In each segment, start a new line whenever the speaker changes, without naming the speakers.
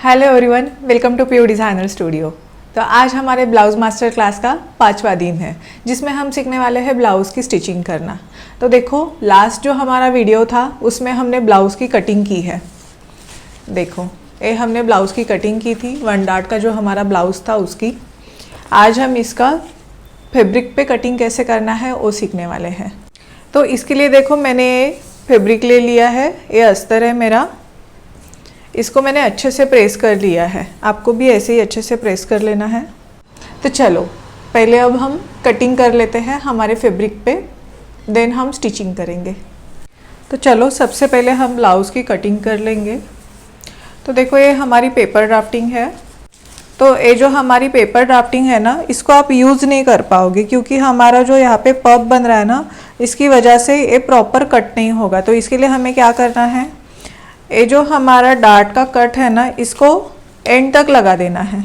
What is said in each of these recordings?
Hello everyone, welcome to pure designer studio. तो आज हमारे ब्लाउज़ मास्टर क्लास का 5वां दिन है, जिसमें हम सीखने वाले हैं ब्लाउज़ की स्टिचिंग करना। तो देखो, लास्ट जो हमारा वीडियो था उसमें हमने ब्लाउज़ की कटिंग की है। देखो, ये हमने ब्लाउज़ की कटिंग की थी, 1 डार्ट का जो हमारा ब्लाउज़ था उसकी। आज हम इसका फैब्रिक पे कटिंग कैसे करना है वो सीखने वाले हैं। तो इसके लिए देखो, मैंने फैब्रिक ले लिया है, ये अस्तर है मेरा। इसको मैंने अच्छे से प्रेस कर लिया है, आपको भी ऐसे ही अच्छे से प्रेस कर लेना है। तो चलो पहले अब हम कटिंग कर लेते हैं हमारे फैब्रिक पे, देन हम स्टिचिंग करेंगे। तो चलो सबसे पहले हम ब्लाउज़ की कटिंग कर लेंगे। तो देखो, ये हमारी पेपर ड्राफ्टिंग है। तो ये जो हमारी पेपर ड्राफ्टिंग है ना, इसको आप यूज़ नहीं कर पाओगे, क्योंकि हमारा जो यहाँ पे पफ बन रहा है ना, इसकी वजह से ये प्रॉपर कट नहीं होगा। तो इसके लिए हमें क्या करना है, ये जो हमारा डार्ट का कट है ना, इसको एंड तक लगा देना है।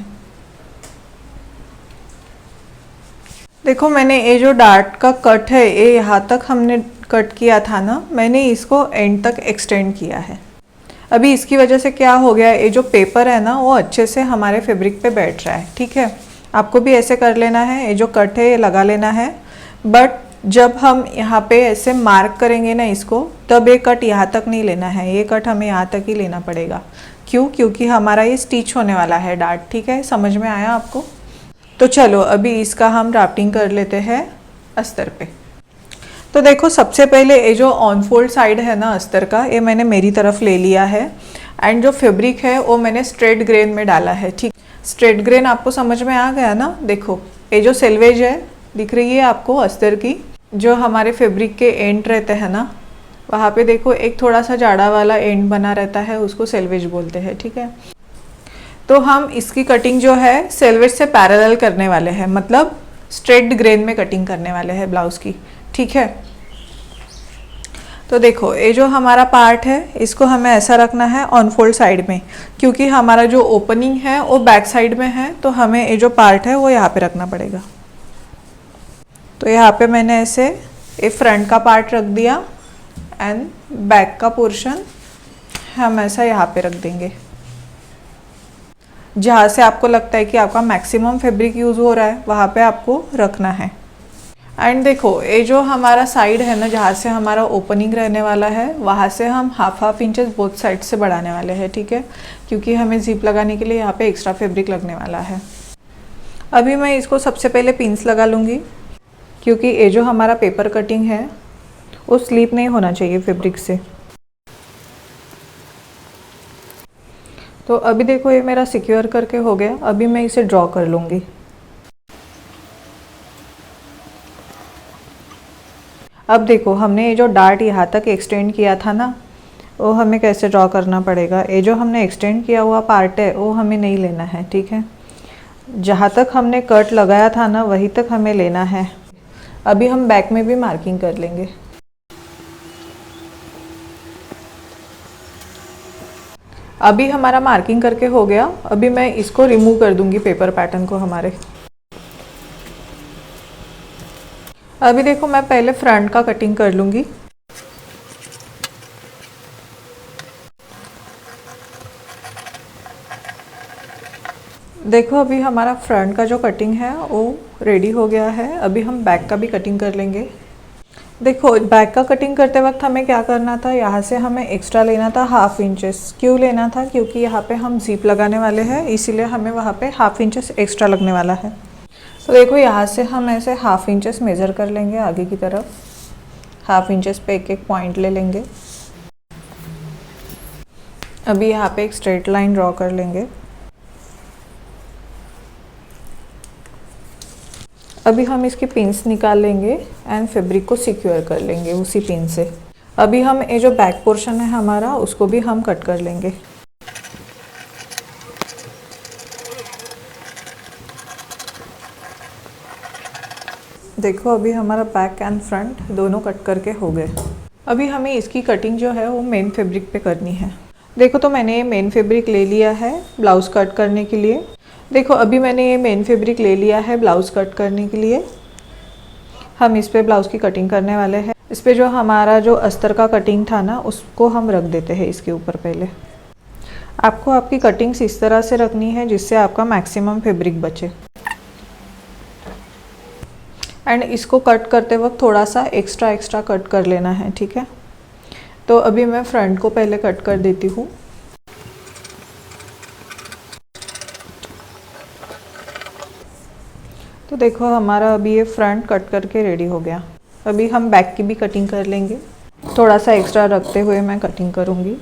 देखो, मैंने ये जो डार्ट का कट है, ये यहाँ तक हमने कट किया था ना, मैंने इसको एंड तक एक्सटेंड किया है। अभी इसकी वजह से क्या हो गया, ये जो पेपर है ना वो अच्छे से हमारे फैब्रिक पे बैठ रहा है। ठीक है, आपको भी ऐसे कर लेना है, ये जो कट है ये लगा लेना है। बट जब हम यहाँ पे ऐसे मार्क करेंगे ना इसको, तब ये कट यहाँ तक नहीं लेना है, ये कट हमें यहाँ तक ही लेना पड़ेगा। क्यों? क्योंकि हमारा ये स्टिच होने वाला है डार्ट। ठीक है, समझ में आया आपको? तो चलो अभी इसका हम ड्राफ्टिंग कर लेते हैं अस्तर पे। तो देखो, सबसे पहले ये जो ऑन फोल्ड साइड है ना अस्तर का, ये मैंने मेरी तरफ ले लिया है। एंड जो फैब्रिक है वो मैंने स्ट्रेट ग्रेन में डाला है। ठीक, स्ट्रेट ग्रेन आपको समझ में आ गया ना? देखो, ये जो सेल्वेज है दिख रही है आपको अस्तर की, जो हमारे फैब्रिक के एंड रहते हैं ना, वहाँ पे देखो एक थोड़ा सा जाड़ा वाला एंड बना रहता है, उसको सेल्वेज बोलते हैं। ठीक है, तो हम इसकी कटिंग जो है सेल्वेज से पैरेलल करने वाले हैं, मतलब स्ट्रेट ग्रेन में कटिंग करने वाले हैं ब्लाउज की। ठीक है, तो देखो, ये जो हमारा पार्ट है इसको हमें ऐसा रखना है ऑन फोल्ड साइड में, क्योंकि हमारा जो ओपनिंग है वो बैक साइड में है, तो हमें ये जो पार्ट है वो यहाँ पे रखना पड़ेगा। तो यहाँ पे मैंने ऐसे ये फ्रंट का पार्ट रख दिया एंड बैक का पोर्शन हम ऐसा यहाँ पे रख देंगे, जहाँ से आपको लगता है कि आपका मैक्सिमम फैब्रिक यूज़ हो रहा है वहाँ पे आपको रखना है। एंड देखो, ये जो हमारा साइड है ना, जहाँ से हमारा ओपनिंग रहने वाला है, वहाँ से हम हाफ इंचेस बोथ साइड से बढ़ाने वाले हैं। ठीक है, क्योंकि हमें जिप लगाने के लिए यहाँ पे एक्स्ट्रा फैब्रिक लगने वाला है। अभी मैं इसको सबसे पहले पिंस लगा लूँगी, क्योंकि ये जो हमारा पेपर कटिंग है वो स्लिप नहीं होना चाहिए फैब्रिक से। तो अभी देखो, ये मेरा सिक्योर करके हो गया। अभी मैं इसे ड्रॉ कर लूँगी। अब देखो, हमने ये जो डार्ट यहाँ तक एक्सटेंड किया था ना, वो हमें कैसे ड्रॉ करना पड़ेगा। ये जो हमने एक्सटेंड किया हुआ पार्ट है वो हमें नहीं लेना है। ठीक है, जहाँ तक हमने कट लगाया था ना वहीं तक हमें लेना है। अभी हम बैक में भी मार्किंग कर लेंगे। अभी हमारा मार्किंग करके हो गया। अभी मैं इसको रिमूव कर दूंगी, पेपर पैटर्न को हमारे। अभी देखो, मैं पहले फ्रंट का कटिंग कर लूंगी। देखो, अभी हमारा फ्रंट का जो कटिंग है वो रेडी हो गया है। अभी हम बैक का भी कटिंग कर लेंगे। देखो, बैक का कटिंग करते वक्त हमें क्या करना था, यहाँ से हमें एक्स्ट्रा लेना था हाफ इंचेस। क्यों लेना था? क्योंकि यहाँ पे हम जिप लगाने वाले हैं, इसीलिए हमें वहाँ पे हाफ इंचेस एक्स्ट्रा लगने वाला है। तो देखो, यहाँ से हम ऐसे हाफ इंचेस मेज़र कर लेंगे आगे की तरफ। हाफ इंचेस पे एक एक पॉइंट ले लेंगे। अभी यहाँ पे एक स्ट्रेट लाइन ड्रॉ कर लेंगे। अभी हम इसकी पिन्स निकाल लेंगे एंड फैब्रिक को सिक्योर कर लेंगे उसी पिन से। अभी हम ये जो बैक पोर्शन है हमारा, उसको भी हम कट कर लेंगे। देखो, अभी हमारा बैक एंड फ्रंट दोनों कट करके हो गए। अभी हमें इसकी कटिंग जो है वो मेन फैब्रिक पे करनी है। देखो, तो मैंने ये मेन फैब्रिक ले लिया है ब्लाउज़ कट करने के लिए। देखो, अभी मैंने ये मेन फैब्रिक ले लिया है ब्लाउज़ कट करने के लिए। हम इस पे ब्लाउज़ की कटिंग करने वाले हैं। इस पे जो हमारा जो अस्तर का कटिंग था ना, उसको हम रख देते हैं इसके ऊपर पहले। आपको आपकी कटिंग्स इस तरह से रखनी है जिससे आपका मैक्सिमम फैब्रिक बचे। एंड इसको कट करते वक्त थोड़ा सा एक्स्ट्रा कट कर लेना है, ठीक है। तो अभी मैं फ्रंट को पहले कट कर देती हूँ। तो देखो हमारा अभी ये फ्रंट कट करके रेडी हो गया। अभी हम बैक की भी कटिंग कर लेंगे। थोड़ा सा एक्स्ट्रा रखते हुए मैं कटिंग करूँगी।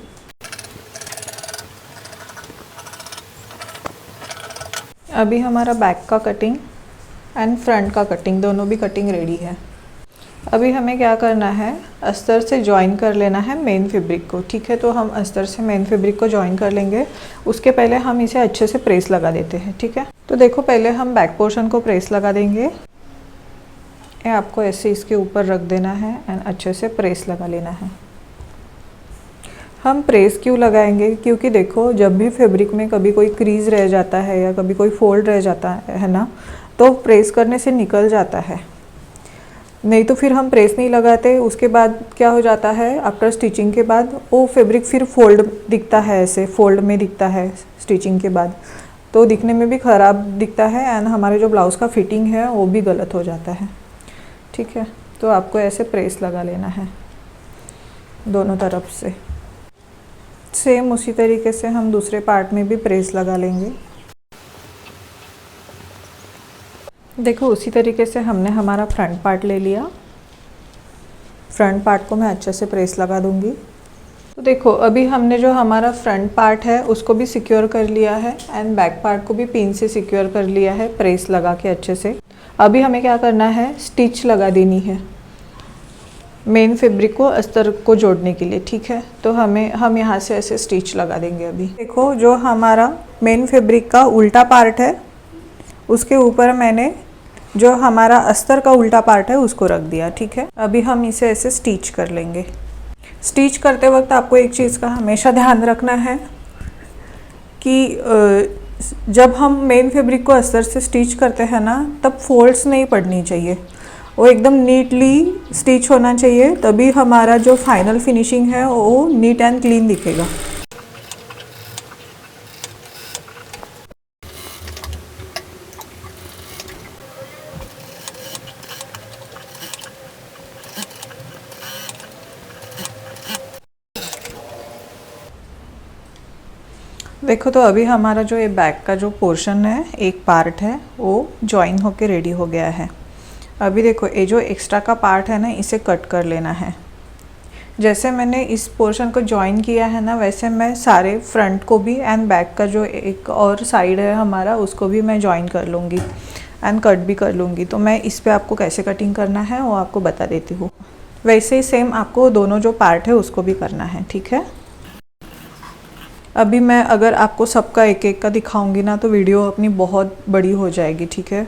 अभी हमारा बैक का कटिंग एंड फ्रंट का कटिंग दोनों भी कटिंग रेडी है। अभी हमें क्या करना है, अस्तर से जॉइन कर लेना है मेन फैब्रिक को, ठीक है। तो हम अस्तर से मेन फैब्रिक को जॉइन कर लेंगे। उसके पहले हम इसे अच्छे से प्रेस लगा देते हैं, ठीक है। तो देखो पहले हम बैक पोर्शन को प्रेस लगा देंगे। ये आपको ऐसे इसके ऊपर रख देना है एंड अच्छे से प्रेस लगा लेना है। हम प्रेस क्यों लगाएंगे, क्योंकि देखो जब भी फैब्रिक में कभी कोई क्रीज रह जाता है या कभी कोई फोल्ड रह जाता है ना, तो प्रेस करने से निकल जाता है। नहीं तो फिर हम प्रेस नहीं लगाते, उसके बाद क्या हो जाता है, आफ्टर स्टिचिंग के बाद वो फैब्रिक फिर फोल्ड दिखता है, ऐसे फोल्ड में दिखता है स्टिचिंग के बाद, तो दिखने में भी ख़राब दिखता है एंड हमारे जो ब्लाउज़ का फिटिंग है वो भी गलत हो जाता है, ठीक है। तो आपको ऐसे प्रेस लगा लेना है दोनों तरफ से। सेम उसी तरीके से हम दूसरे पार्ट में भी प्रेस लगा लेंगे। देखो उसी तरीके से हमने हमारा फ्रंट पार्ट ले लिया। फ्रंट पार्ट को मैं अच्छे से प्रेस लगा दूंगी। तो देखो अभी हमने जो हमारा फ्रंट पार्ट है उसको भी सिक्योर कर लिया है एंड बैक पार्ट को भी पिन से सिक्योर कर लिया है प्रेस लगा के अच्छे से। अभी हमें क्या करना है, स्टिच लगा देनी है मेन फैब्रिक को अस्तर को जोड़ने के लिए, ठीक है। तो हम यहाँ से ऐसे स्टिच लगा देंगे। अभी देखो जो हमारा मेन फैब्रिक का उल्टा पार्ट है उसके ऊपर मैंने जो हमारा अस्तर का उल्टा पार्ट है उसको रख दिया, ठीक है। अभी हम इसे ऐसे स्टिच कर लेंगे। स्टिच करते वक्त आपको एक चीज़ का हमेशा ध्यान रखना है कि जब हम मेन फैब्रिक को अस्तर से स्टिच करते हैं ना, तब फोल्ड्स नहीं पड़नी चाहिए, वो एकदम नीटली स्टिच होना चाहिए, तभी हमारा जो फाइनल फिनिशिंग है वो नीट एंड क्लीन दिखेगा। देखो तो अभी हमारा जो ये बैक का जो पोर्शन है, एक पार्ट है, वो जॉइन होके रेडी हो गया है। अभी देखो ये जो एक्स्ट्रा का पार्ट है ना, इसे कट कर लेना है। जैसे मैंने इस पोर्शन को जॉइन किया है ना, वैसे मैं सारे फ्रंट को भी एंड बैक का जो एक और साइड है हमारा उसको भी मैं जॉइन कर लूँगी एंड कट भी कर लूँगी। तो मैं इस पे आपको कैसे कटिंग करना है वो आपको बता देती हूँ। वैसे ही सेम आपको दोनों जो पार्ट है उसको भी करना है, ठीक है। अभी मैं अगर आपको सबका एक एक का दिखाऊंगी ना तो वीडियो अपनी बहुत बड़ी हो जाएगी, ठीक है।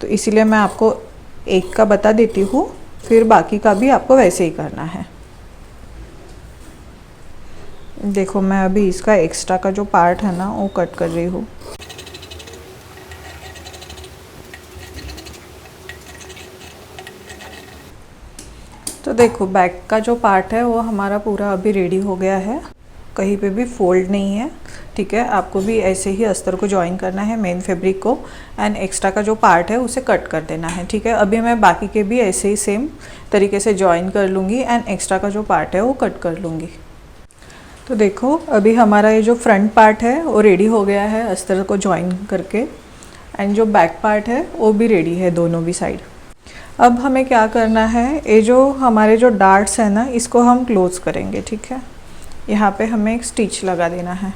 तो इसीलिए मैं आपको एक का बता देती हूँ, फिर बाकी का भी आपको वैसे ही करना है। देखो मैं अभी इसका एक्स्ट्रा का जो पार्ट है ना वो कट कर रही हूँ। तो देखो बैक का जो पार्ट है वो हमारा पूरा अभी रेडी हो गया है, कहीं पे भी फोल्ड नहीं है, ठीक है। आपको भी ऐसे ही अस्तर को जॉइन करना है मेन फैब्रिक को एंड एक्स्ट्रा का जो पार्ट है उसे कट कर देना है, ठीक है। अभी मैं बाकी के भी ऐसे ही सेम तरीके से जॉइन कर लूँगी एंड एक्स्ट्रा का जो पार्ट है वो कट कर लूँगी। तो देखो अभी हमारा ये जो फ्रंट पार्ट है वो रेडी हो गया है अस्तर को जॉइन करके एंड जो बैक पार्ट है वो भी रेडी है दोनों भी साइड। अब हमें क्या करना है, ये जो हमारे जो डार्ट्स हैं ना इसको हम क्लोज करेंगे, ठीक है। यहाँ पे हमें एक स्टिच लगा देना है।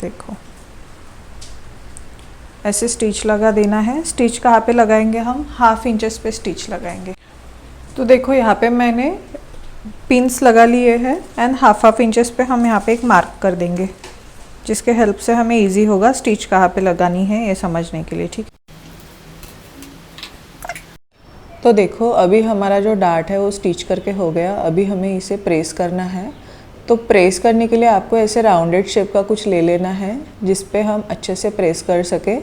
देखो ऐसे स्टिच लगा देना है। स्टिच कहाँ पे लगाएंगे हम, 1/2 इंचेस पे स्टिच लगाएंगे। तो देखो यहाँ पे मैंने पिंस लगा लिए हैं एंड 1/2 इंचेस पे हम यहाँ पे एक मार्क कर देंगे, जिसके हेल्प से हमें इजी होगा स्टिच कहाँ पे लगानी है ये समझने के लिए, ठीक। तो देखो अभी हमारा जो डार्ट है वो स्टिच करके हो गया। अभी हमें इसे प्रेस करना है। तो प्रेस करने के लिए आपको ऐसे राउंडेड शेप का कुछ ले लेना है जिस पे हम अच्छे से प्रेस कर सके,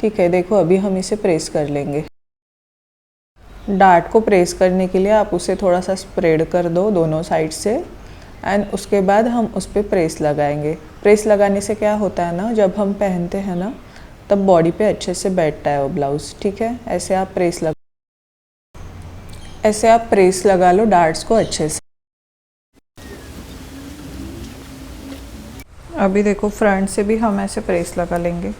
ठीक है। देखो अभी हम इसे प्रेस कर लेंगे। डार्ट को प्रेस करने के लिए आप उसे थोड़ा सा स्प्रेड कर दो दोनों साइड से एंड उसके बाद हम उस पर प्रेस लगाएंगे। प्रेस लगाने से क्या होता है ना, जब हम पहनते हैं ना तब बॉडी पे अच्छे से बैठता है वो ब्लाउज़। ठीक है, ऐसे आप प्रेस लगा लो डार्ट्स को अच्छे से। अभी देखो फ्रंट से भी हम ऐसे प्रेस लगा लेंगे।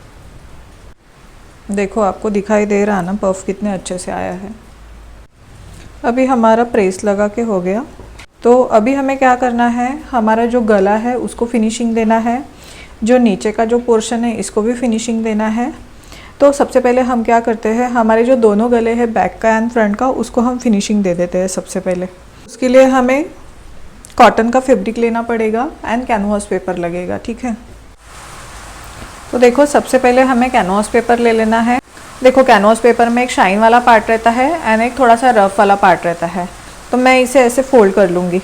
देखो आपको दिखाई दे रहा ना पफ कितने अच्छे से आया है। अभी हमारा प्रेस लगा के हो गया। तो अभी हमें क्या करना है, हमारा जो गला है उसको फिनिशिंग देना है, जो नीचे का जो पोर्शन है इसको भी फिनिशिंग देना है। तो सबसे पहले हम क्या करते हैं, हमारे जो दोनों गले हैं बैक का एंड फ्रंट का, उसको हम फिनिशिंग दे देते हैं सबसे पहले। उसके लिए हमें कॉटन का फैब्रिक लेना पड़ेगा एंड कैनवास पेपर लगेगा। ठीक है, तो देखो सबसे पहले हमें कैनवास पेपर ले लेना है। देखो कैनवास पेपर में एक शाइन वाला पार्ट रहता है एंड एक थोड़ा सा रफ वाला पार्ट रहता है। तो मैं इसे ऐसे फोल्ड कर लूँगी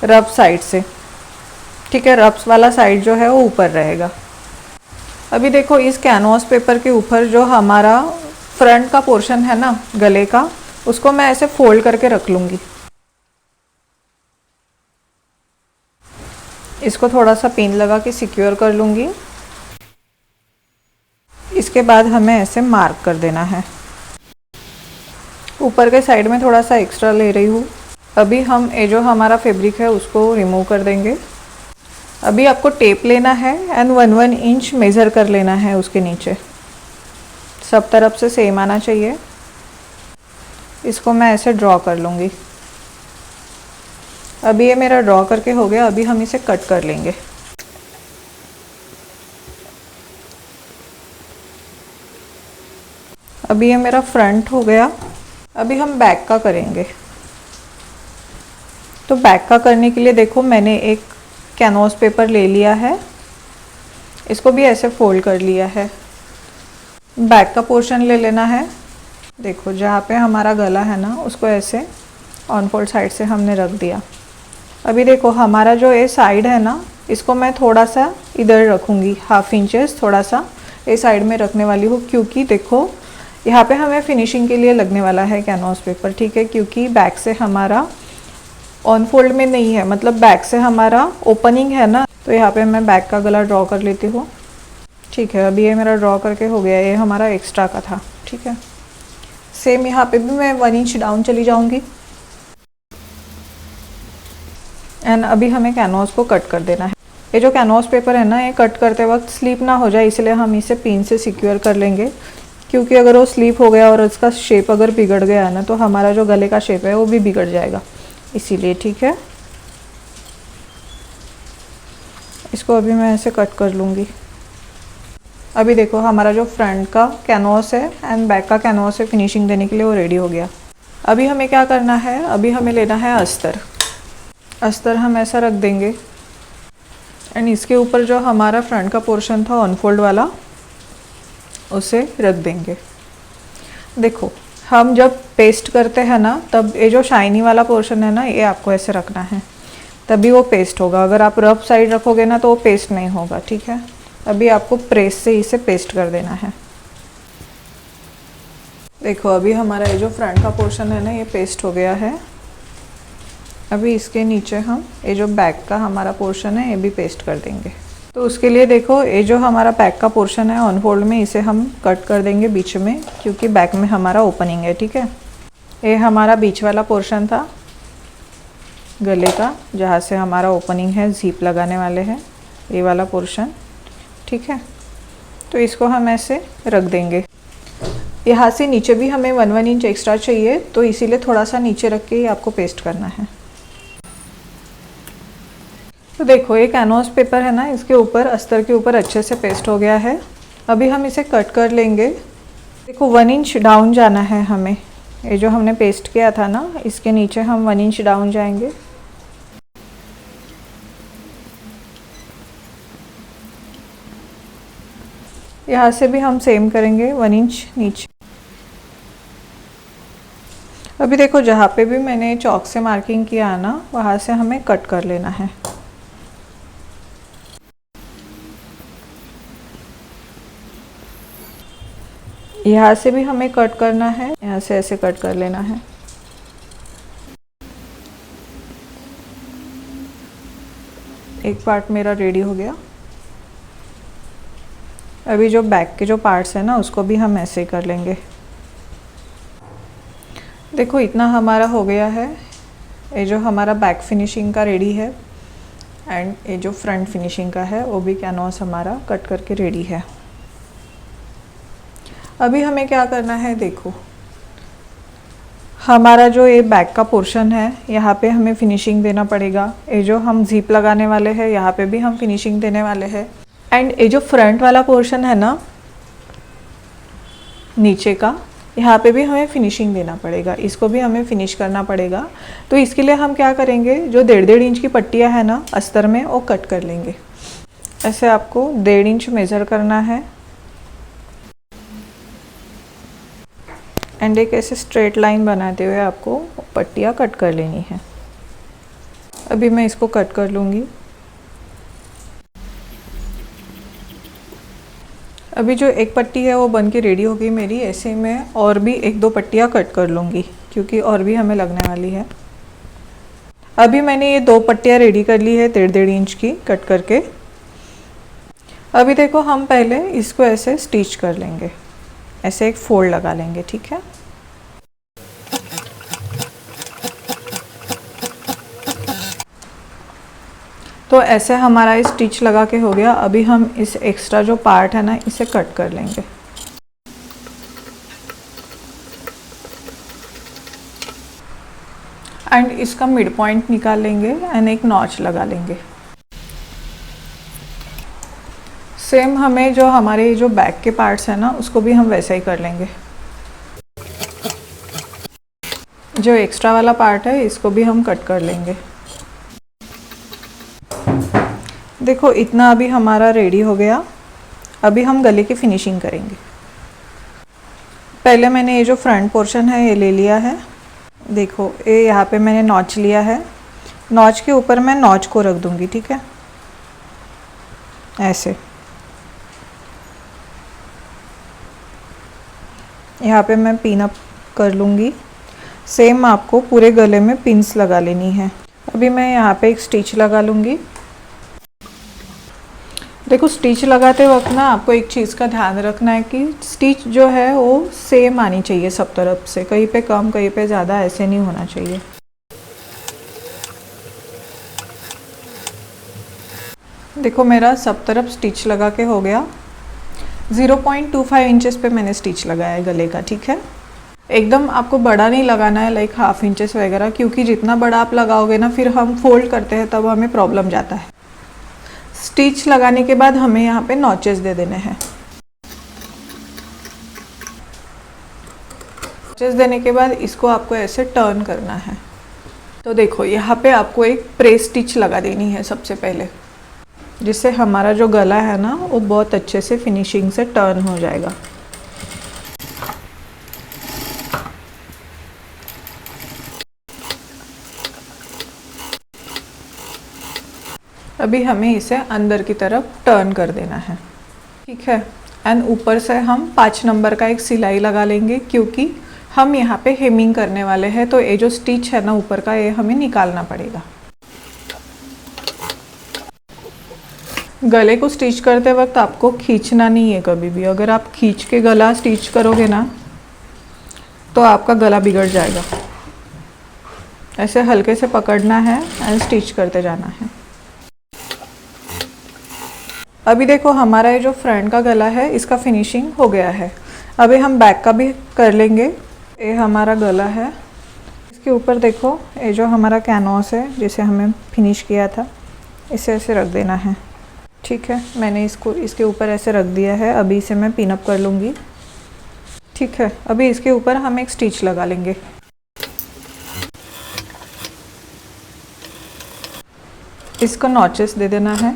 रफ साइड से। ठीक है, रफ वाला साइड जो है वो ऊपर रहेगा। अभी देखो इस कैनवास पेपर के ऊपर जो हमारा फ्रंट का पोर्शन है ना गले का, उसको मैं ऐसे फोल्ड करके रख लूँगी। इसको थोड़ा सा पिन लगा के सिक्योर कर लूँगी। इसके बाद हमें ऐसे मार्क कर देना है। ऊपर के साइड में थोड़ा सा एक्स्ट्रा ले रही हूँ। अभी हम ये जो हमारा फैब्रिक है उसको रिमूव कर देंगे। अभी आपको टेप लेना है एंड 1 इंच मेज़र कर लेना है उसके नीचे। सब तरफ से सेम आना चाहिए। इसको मैं ऐसे ड्रॉ कर लूँगी। अभी ये मेरा ड्रॉ करके हो गया। अभी हम इसे कट कर लेंगे। अभी ये मेरा फ्रंट हो गया। अभी हम बैक का करेंगे। तो बैक का करने के लिए देखो मैंने एक कैनवास पेपर ले लिया है, इसको भी ऐसे फोल्ड कर लिया है। बैक का पोर्शन ले लेना है। देखो जहाँ पे हमारा गला है ना उसको ऐसे ऑन फोल्ड साइड से हमने रख दिया। अभी देखो हमारा जो ये साइड है ना, इसको मैं थोड़ा सा इधर रखूँगी, 1/2 इंचेस थोड़ा सा ये साइड में रखने वाली हूँ, क्योंकि देखो यहाँ पे हमें फिनिशिंग के लिए लगने वाला है कैनवास पेपर। ठीक है, क्योंकि बैक से हमारा ऑन फोल्ड में नहीं है, मतलब बैक से हमारा ओपनिंग है ना। तो यहाँ पे मैं बैक का गला ड्रॉ कर लेती हूँ। ठीक है, अभी ये मेरा ड्रॉ करके हो गया। ये हमारा एक्स्ट्रा का था। ठीक है, सेम यहाँ पे भी मैं 1 इंच डाउन चली जाऊँगी एंड अभी हमें कैनवास को कट कर देना है। ये जो कैनवास पेपर है ना, ये कट करते वक्त स्लिप ना हो जाए, इसलिए हम इसे पिन से सिक्योर कर लेंगे। क्योंकि अगर वो स्लिप हो गया और उसका शेप अगर बिगड़ गया है ना, तो हमारा जो गले का शेप है वो भी बिगड़ जाएगा, इसीलिए। ठीक है, इसको अभी मैं ऐसे कट कर लूँगी। अभी देखो हमारा जो फ्रंट का कैनवास है एंड बैक का कैनवास है फिनिशिंग देने के लिए, वो रेडी हो गया। अभी हमें क्या करना है, अभी हमें लेना है अस्तर। अस्तर हम ऐसा रख देंगे एंड इसके ऊपर जो हमारा फ्रंट का पोर्शन था अनफोल्ड वाला, उसे रख देंगे। देखो हम जब पेस्ट करते हैं ना, तब ये जो शाइनी वाला पोर्शन है ना, ये आपको ऐसे रखना है, तभी वो पेस्ट होगा। अगर आप रफ साइड रखोगे ना तो वो पेस्ट नहीं होगा। ठीक है, अभी आपको प्रेस से इसे पेस्ट कर देना है। देखो अभी हमारा ये जो फ्रंट का पोर्शन है ना, ये पेस्ट हो गया है। अभी इसके नीचे हम ये जो बैक का हमारा पोर्शन है ये भी पेस्ट कर देंगे। तो उसके लिए देखो ये जो हमारा बैक का पोर्शन है ऑन फोल्ड में, इसे हम कट कर देंगे बीच में, क्योंकि बैक में हमारा ओपनिंग है। ठीक है, ये हमारा बीच वाला पोर्शन था गले का, जहाँ से हमारा ओपनिंग है, ज़िप लगाने वाले हैं, ये वाला पोर्शन। ठीक है, तो इसको हम ऐसे रख देंगे। यहाँ से नीचे भी हमें 1 इंच एक्स्ट्रा चाहिए, तो इसीलिए थोड़ा सा नीचे रख के आपको पेस्ट करना है। तो देखो ये कैनवास पेपर है ना, इसके ऊपर अस्तर के ऊपर अच्छे से पेस्ट हो गया है। अभी हम इसे कट कर लेंगे। देखो 1 इंच डाउन जाना है हमें। ये जो हमने पेस्ट किया था ना, इसके नीचे हम 1 इंच डाउन जाएंगे। यहाँ से भी हम सेम करेंगे, 1 इंच नीचे। अभी देखो जहाँ पे भी मैंने चॉक से मार्किंग किया ना, वहाँ से हमें कट कर लेना है। यहाँ से भी हमें कट करना है, यहाँ से ऐसे कट कर लेना है। एक पार्ट मेरा रेडी हो गया। अभी जो बैक के जो पार्ट्स हैं ना उसको भी हम ऐसे ही कर लेंगे। देखो इतना हमारा हो गया है। ये जो हमारा बैक फिनिशिंग का रेडी है एंड ये जो फ्रंट फिनिशिंग का है वो भी कैनवास हमारा कट करके रेडी है। अभी हमें क्या करना है, देखो हमारा जो ये बैक का पोर्शन है यहाँ पे हमें फिनिशिंग देना पड़ेगा। ये जो हम ज़िप लगाने वाले हैं यहाँ पे भी हम फिनिशिंग देने वाले हैं। एंड ये जो फ्रंट वाला पोर्शन है ना नीचे का, यहाँ पे भी हमें फिनिशिंग देना पड़ेगा, इसको भी हमें फिनिश करना पड़ेगा। तो इसके लिए हम क्या करेंगे, जो 1.5 इंच की पट्टियाँ है ना अस्तर में वो कट कर लेंगे। ऐसे आपको 1.5 इंच मेज़र करना है एंड एक ऐसे स्ट्रेट लाइन बनाते हुए आपको पट्टियाँ कट कर लेनी है। अभी मैं इसको कट कर लूँगी। अभी जो एक पट्टी है वो बन के रेडी हो गई मेरी। ऐसे मैं और भी 1-2 पट्टियाँ कट कर लूँगी क्योंकि और भी हमें लगने वाली है। अभी मैंने ये 2 पट्टियाँ रेडी कर ली है 1.5 इंच की कट करके। अभी देखो हम पहले इसको ऐसे स्टिच कर लेंगे, ऐसे एक फोल्ड लगा लेंगे, ठीक है। तो ऐसे हमारा स्टिच लगा के हो गया। अभी हम इस एक्स्ट्रा जो पार्ट है ना इसे कट कर लेंगे। एंड इसका मिड पॉइंट निकाल लेंगे एंड एक नॉच लगा लेंगे। सेम हमें जो हमारे जो बैक के पार्ट्स हैं ना उसको भी हम वैसा ही कर लेंगे। जो एक्स्ट्रा वाला पार्ट है इसको भी हम कट कर लेंगे। देखो इतना अभी हमारा रेडी हो गया। अभी हम गले की फिनिशिंग करेंगे। पहले मैंने ये जो फ्रंट पोर्शन है ये ले लिया है। देखो ये यहाँ पे मैंने नॉच लिया है। नॉच के ऊपर मैं नॉच को रख दूँगी, ठीक है, ऐसे। यहाँ पे मैं पिन अप कर लूँगी। सेम आपको पूरे गले में पिन्स लगा लेनी है। अभी मैं यहाँ पे एक स्टिच लगा लूँगी। देखो स्टिच लगाते वक्त ना आपको एक चीज़ का ध्यान रखना है कि स्टिच जो है वो सेम आनी चाहिए सब तरफ से, कहीं पे कम कहीं पे ज़्यादा ऐसे नहीं होना चाहिए। देखो मेरा सब तरफ स्टिच लगा के हो गया। 0.25 इंचेस पे मैंने स्टिच लगाया है गले का, ठीक है। एकदम आपको बड़ा नहीं लगाना है, लाइक 1/2 इंचेस वगैरह, क्योंकि जितना बड़ा आप लगाओगे ना फिर हम फोल्ड करते हैं तब हमें प्रॉब्लम जाता है। स्टिच लगाने के बाद हमें यहाँ पे नॉचेस दे देने हैं। नॉचेस देने के बाद इसको आपको ऐसे टर्न करना है। तो देखो यहाँ पे आपको एक प्रेस स्टिच लगा देनी है सबसे पहले, जिससे हमारा जो गला है ना वो बहुत अच्छे से फिनिशिंग से टर्न हो जाएगा। अभी हमें इसे अंदर की तरफ टर्न कर देना है, ठीक है। एंड ऊपर से हम 5 नंबर का एक सिलाई लगा लेंगे, क्योंकि हम यहाँ पे हेमिंग करने वाले हैं। तो ये जो स्टिच है ना ऊपर का, ये हमें निकालना पड़ेगा। गले को स्टिच करते वक्त आपको खींचना नहीं है कभी भी। अगर आप खींच के गला स्टिच करोगे ना तो आपका गला बिगड़ जाएगा। ऐसे हल्के से पकड़ना है एंड स्टिच करते जाना है। अभी देखो हमारा ये जो फ्रंट का गला है इसका फिनिशिंग हो गया है। अभी हम बैक का भी कर लेंगे। ये हमारा गला है। इसके ऊपर देखो ये जो हमारा कैनवास है जिसे हमें फिनिश किया था, इसे ऐसे रख देना है, ठीक है। मैंने इसको इसके ऊपर ऐसे रख दिया है। अभी इसे मैं पिन अप कर लूँगी, ठीक है। अभी इसके ऊपर हम एक स्टिच लगा लेंगे। इसको नॉचेस दे देना है।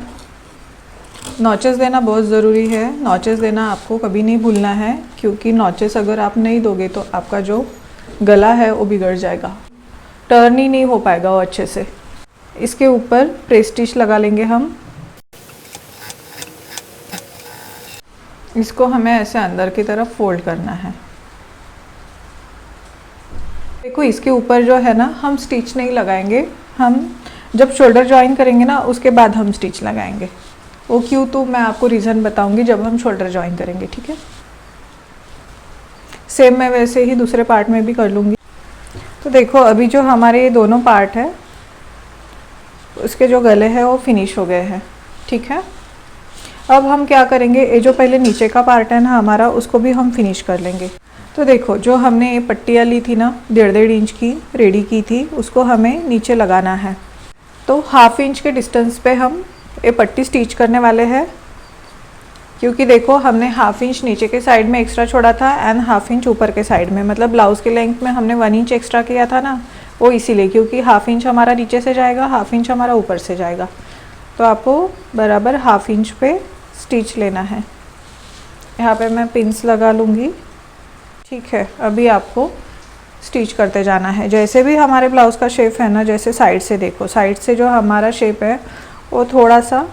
नॉचेस देना बहुत ज़रूरी है। नॉचेस देना आपको कभी नहीं भूलना है, क्योंकि नॉचेस अगर आप नहीं दोगे तो आपका जो गला है वो बिगड़ जाएगा, टर्न ही नहीं हो पाएगा वो अच्छे से। इसके ऊपर प्रेस स्टिच लगा लेंगे हम। इसको हमें ऐसे अंदर की तरफ फोल्ड करना है। देखो इसके ऊपर जो है ना हम स्टिच नहीं लगाएंगे, हम जब शोल्डर ज्वाइन करेंगे ना उसके बाद हम स्टिच लगाएंगे। वो क्यों, तो मैं आपको रीज़न बताऊंगी जब हम शोल्डर ज्वाइन करेंगे, ठीक है। सेम मैं वैसे ही दूसरे पार्ट में भी कर लूँगी। तो देखो अभी जो हमारे ये दोनों पार्ट है उसके जो गले हैं वो फिनिश हो गए हैं, ठीक है। अब हम क्या करेंगे, ये जो पहले नीचे का पार्ट है ना हमारा, उसको भी हम फिनिश कर लेंगे। तो देखो जो हमने ये पट्टियाँ ली थी ना 1.5 इंच की रेडी की थी, उसको हमें नीचे लगाना है। तो 1/2 इंच के डिस्टेंस पे हम ये पट्टी स्टिच करने वाले हैं, क्योंकि देखो हमने 1/2 इंच नीचे के साइड में एक्स्ट्रा छोड़ा था एंड 1/2 इंच ऊपर के साइड में, मतलब ब्लाउज़ के लेंथ में हमने 1 इंच एक्स्ट्रा किया था ना, वो इसीलिए, क्योंकि 1/2 इंच हमारा नीचे से जाएगा, 1/2 इंच हमारा ऊपर से जाएगा। तो आपको बराबर 1/2 इंच पे स्टिच लेना है। यहाँ पे मैं पिंस लगा लूँगी, ठीक है। अभी आपको स्टिच करते जाना है। जैसे भी हमारे ब्लाउज़ का शेप है ना, जैसे साइड से देखो, साइड से जो हमारा शेप है वो थोड़ा सा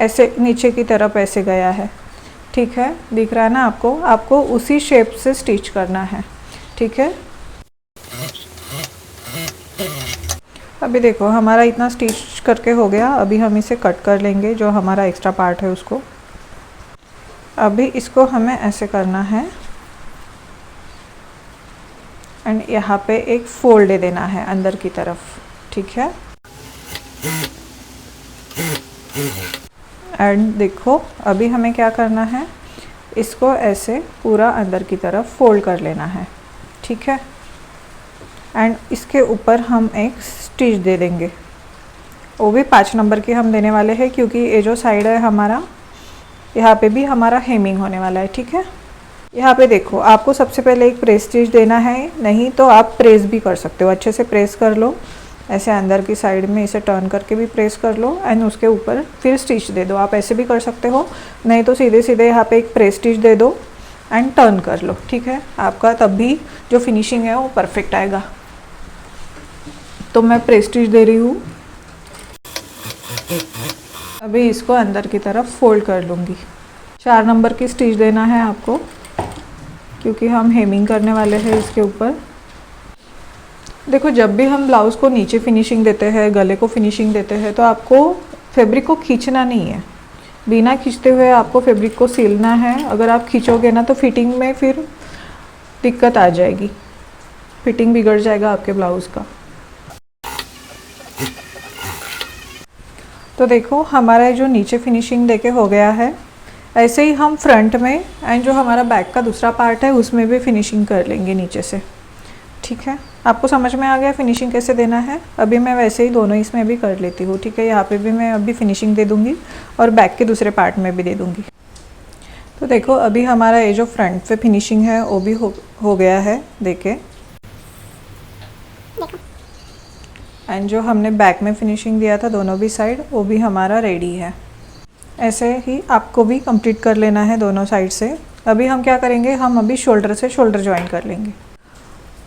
ऐसे नीचे की तरफ ऐसे गया है, ठीक है, दिख रहा है ना आपको। आपको उसी शेप से स्टिच करना है, ठीक है। अभी देखो हमारा इतना स्टिच करके हो गया। अभी हम इसे कट कर लेंगे, जो हमारा एक्स्ट्रा पार्ट है उसको। अभी इसको हमें ऐसे करना है एंड यहाँ पे एक फोल्ड दे देना है अंदर की तरफ, ठीक है। एंड देखो अभी हमें क्या करना है, इसको ऐसे पूरा अंदर की तरफ फोल्ड कर लेना है, ठीक है। एंड इसके ऊपर हम एक स्टिच दे देंगे, वो भी 5 नंबर की हम देने वाले हैं, क्योंकि ये जो साइड है हमारा, यहाँ पे भी हमारा हेमिंग होने वाला है, ठीक है। यहाँ पे देखो आपको सबसे पहले एक प्रेस स्टिच देना है, नहीं तो आप प्रेस भी कर सकते हो, अच्छे से प्रेस कर लो, ऐसे अंदर की साइड में इसे टर्न करके भी प्रेस कर लो एंड उसके ऊपर फिर स्टिच दे दो। आप ऐसे भी कर सकते हो, नहीं तो सीधे सीधे यहाँ पे एक प्रेस स्टिच दे दो एंड टर्न कर लो, ठीक है। आपका तब भी जो फिनिशिंग है वो परफेक्ट आएगा। तो मैं प्रेस स्टिच दे रही हूँ। अभी इसको अंदर की तरफ फोल्ड कर लूँगी। 4 नंबर की स्टिच देना है आपको, क्योंकि हम हेमिंग करने वाले हैं इसके ऊपर। देखो जब भी हम ब्लाउज़ को नीचे फिनिशिंग देते हैं, गले को फिनिशिंग देते हैं, तो आपको फैब्रिक को खींचना नहीं है, बिना खींचते हुए आपको फैब्रिक को सिलना है। अगर आप खींचोगे ना तो फिटिंग में फिर दिक्कत आ जाएगी, फिटिंग बिगड़ जाएगा आपके ब्लाउज़ का। तो देखो हमारा जो नीचे फिनिशिंग देके हो गया है, ऐसे ही हम फ्रंट में एंड जो हमारा बैक का दूसरा पार्ट है उसमें भी फिनिशिंग कर लेंगे नीचे से, ठीक है। आपको समझ में आ गया फिनिशिंग कैसे देना है। अभी मैं वैसे ही दोनों इसमें भी कर लेती हूँ, ठीक है। यहाँ पे भी मैं अभी फिनिशिंग दे दूँगी और बैक के दूसरे पार्ट में भी दे दूँगी। तो देखो अभी हमारा ये जो फ्रंट पे फिनिशिंग है वो भी हो गया है, देखे। एंड जो हमने बैक में फिनिशिंग दिया था दोनों भी साइड, वो भी हमारा रेडी है। ऐसे ही आपको भी कंप्लीट कर लेना है दोनों साइड से। अभी हम क्या करेंगे, हम अभी शोल्डर से शोल्डर ज्वाइन कर लेंगे।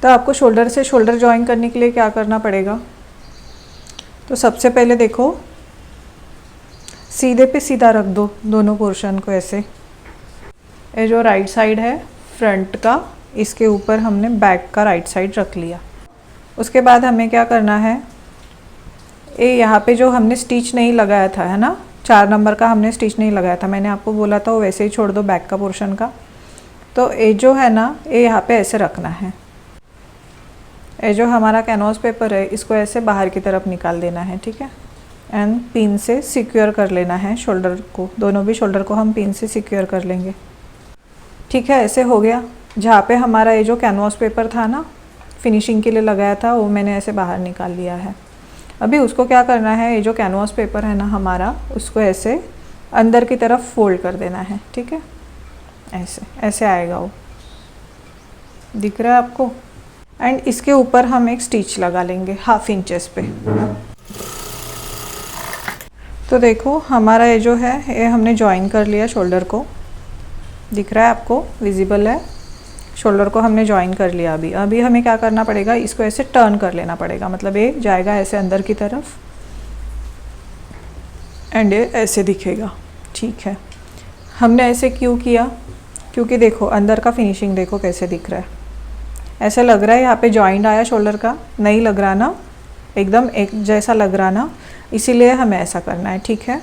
तो आपको शोल्डर से शोल्डर ज्वाइन करने के लिए क्या करना पड़ेगा, तो सबसे पहले देखो सीधे पे सीधा रख दो दोनों पोर्शन को ऐसे। ये जो राइट साइड है फ्रंट का, इसके ऊपर हमने बैक का राइट साइड रख लिया। उसके बाद हमें क्या करना है, ये यहाँ पे जो हमने स्टिच नहीं लगाया था, है ना, 4 नंबर का हमने स्टिच नहीं लगाया था, मैंने आपको बोला था वो वैसे ही छोड़ दो बैक का पोर्शन का। तो ये जो है ना, ये यहाँ पे ऐसे रखना है। ये जो हमारा कैनवास पेपर है इसको ऐसे बाहर की तरफ निकाल देना है, ठीक है। एंड पिन से सिक्योर कर लेना है शोल्डर को, दोनों भी शोल्डर को हम पिन से सिक्योर कर लेंगे, ठीक है। ऐसे हो गया। जहाँ पे हमारा ये जो कैनवास पेपर था ना फिनिशिंग के लिए लगाया था, वो मैंने ऐसे बाहर निकाल लिया है। अभी उसको क्या करना है, ये जो कैनवास पेपर है ना हमारा, उसको ऐसे अंदर की तरफ फोल्ड कर देना है, ठीक है। ऐसे ऐसे आएगा वो, दिख रहा है आपको। एंड इसके ऊपर हम एक स्टिच लगा लेंगे 1/2 इंचेस पे। तो देखो हमारा ये जो है ये हमने ज्वाइन कर लिया शोल्डर को, दिख रहा है आपको, विजिबल है। शोल्डर को हमने ज्वाइन कर लिया। अभी हमें क्या करना पड़ेगा, इसको ऐसे टर्न कर लेना पड़ेगा, मतलब ये जाएगा ऐसे अंदर की तरफ एंड ये ऐसे दिखेगा, ठीक है। हमने ऐसे क्यों किया, क्योंकि देखो अंदर का फिनिशिंग देखो कैसे दिख रहा है। ऐसा लग रहा है यहाँ पे जॉइंट आया शोल्डर का, नहीं लग रहा ना, एकदम एक जैसा लग रहा ना, इसीलिए हमें ऐसा करना है, ठीक है।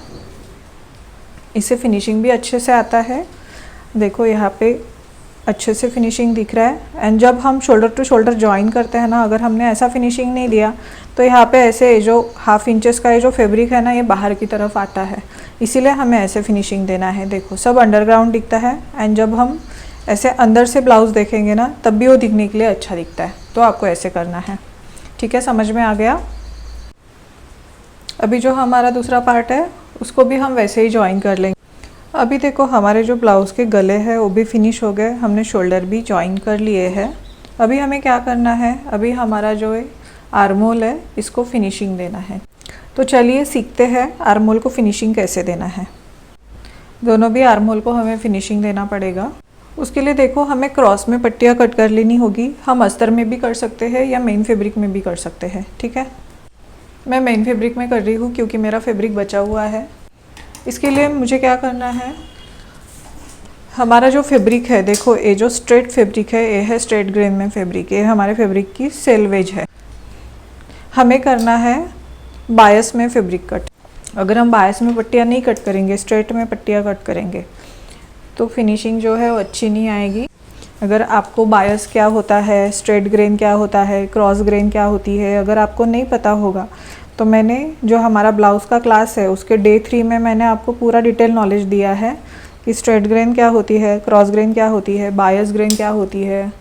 इससे फिनिशिंग भी अच्छे से आता है। देखो यहाँ पे अच्छे से फिनिशिंग दिख रहा है। एंड जब हम शोल्डर टू शोल्डर जॉइन करते हैं ना, अगर हमने ऐसा फिनिशिंग नहीं दिया तो यहाँ पे ऐसे जो 1/2 इंचेस का ये जो फैब्रिक है ना, ये बाहर की तरफ आता है, इसीलिए हमें ऐसे फिनिशिंग देना है। देखो सब अंडरग्राउंड दिखता है। एंड जब हम ऐसे अंदर से ब्लाउज़ देखेंगे ना, तब भी वो दिखने के लिए अच्छा दिखता है। तो आपको ऐसे करना है, ठीक है। समझ में आ गया। अभी जो हमारा दूसरा पार्ट है उसको भी हम वैसे ही जॉइन कर लेंगे। अभी देखो हमारे जो ब्लाउज़ के गले हैं वो भी फिनिश हो गए, हमने शोल्डर भी जॉइन कर लिए हैं। अभी हमें क्या करना है, अभी हमारा जो है आर्मोल है, इसको फिनिशिंग देना है। तो चलिए सीखते हैं आर्मोल को फिनिशिंग कैसे देना है। दोनों भी आर्मोल को हमें फिनिशिंग देना पड़ेगा। उसके लिए देखो हमें क्रॉस में पट्टियाँ कट कर लेनी होगी। हम अस्तर में भी कर सकते हैं या मेन फैब्रिक में भी कर सकते हैं, ठीक है। मैं मेन फैब्रिक में कर रही हूँ क्योंकि मेरा फैब्रिक बचा हुआ है। इसके लिए मुझे क्या करना है, हमारा जो फैब्रिक है, देखो ये जो स्ट्रेट फैब्रिक है, ये है स्ट्रेट ग्रेन में फैब्रिक, ये हमारे फैब्रिक की सेल्वेज है। हमें करना है बायस में फैब्रिक कट। अगर हम बायस में पट्टियाँ नहीं कट करेंगे, स्ट्रेट में पट्टियाँ कट करेंगे, तो फिनिशिंग जो है वो अच्छी नहीं आएगी। अगर आपको बायस क्या होता है, स्ट्रेट ग्रेन क्या होता है, क्रॉस ग्रेन क्या होती है, अगर आपको नहीं पता होगा तो मैंने जो हमारा ब्लाउज़ का क्लास है उसके डे 3 में मैंने आपको पूरा डिटेल नॉलेज दिया है कि स्ट्रेट ग्रेन क्या होती है, क्रॉस ग्रेन क्या होती है, बायस ग्रेन क्या होती है,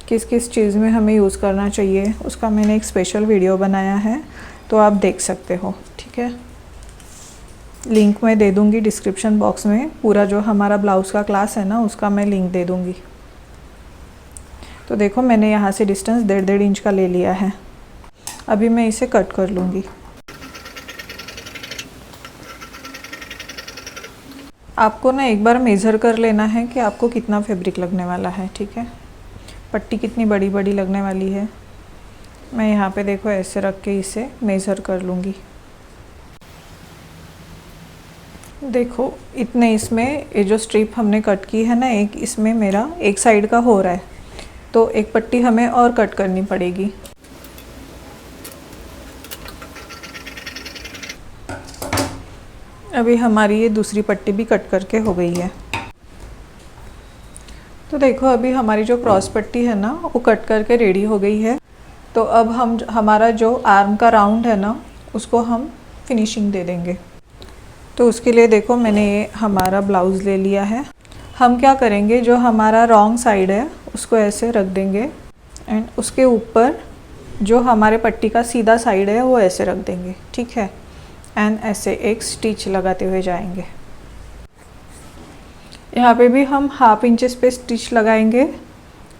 किस किस चीज़ में हमें यूज़ करना चाहिए, उसका मैंने एक स्पेशल वीडियो बनाया है, तो आप देख सकते हो, ठीक है। लिंक मैं दे दूँगी डिस्क्रिप्शन बॉक्स में, पूरा जो हमारा ब्लाउज़ का क्लास है ना उसका मैं लिंक दे दूँगी। तो देखो मैंने यहाँ से डिस्टेंस 1.5 इंच का ले लिया है। अभी मैं इसे कट कर लूँगी। आपको ना एक बार मेज़र कर लेना है कि आपको कितना फैब्रिक लगने वाला है, ठीक है। पट्टी कितनी बड़ी बड़ी लगने वाली है, मैं यहाँ पे देखो ऐसे रख के इसे मेज़र कर लूँगी। देखो इतने इसमें ये जो स्ट्रिप हमने कट की है ना, एक इसमें मेरा एक साइड का हो रहा है, तो एक पट्टी हमें और कट करनी पड़ेगी। अभी हमारी ये दूसरी पट्टी भी कट करके हो गई है। तो देखो अभी हमारी जो क्रॉस पट्टी है ना वो कट करके रेडी हो गई है। तो अब हम हमारा जो आर्म का राउंड है ना उसको हम फिनिशिंग दे देंगे। तो उसके लिए देखो मैंने ये हमारा ब्लाउज़ ले लिया है। हम क्या करेंगे, जो हमारा रॉन्ग साइड है उसको ऐसे रख देंगे एंड उसके ऊपर जो हमारे पट्टी का सीधा साइड है वो ऐसे रख देंगे, ठीक है। एंड ऐसे एक स्टिच लगाते हुए जाएंगे। यहाँ पे भी हम 1/2 इंचेस पे स्टिच लगाएंगे।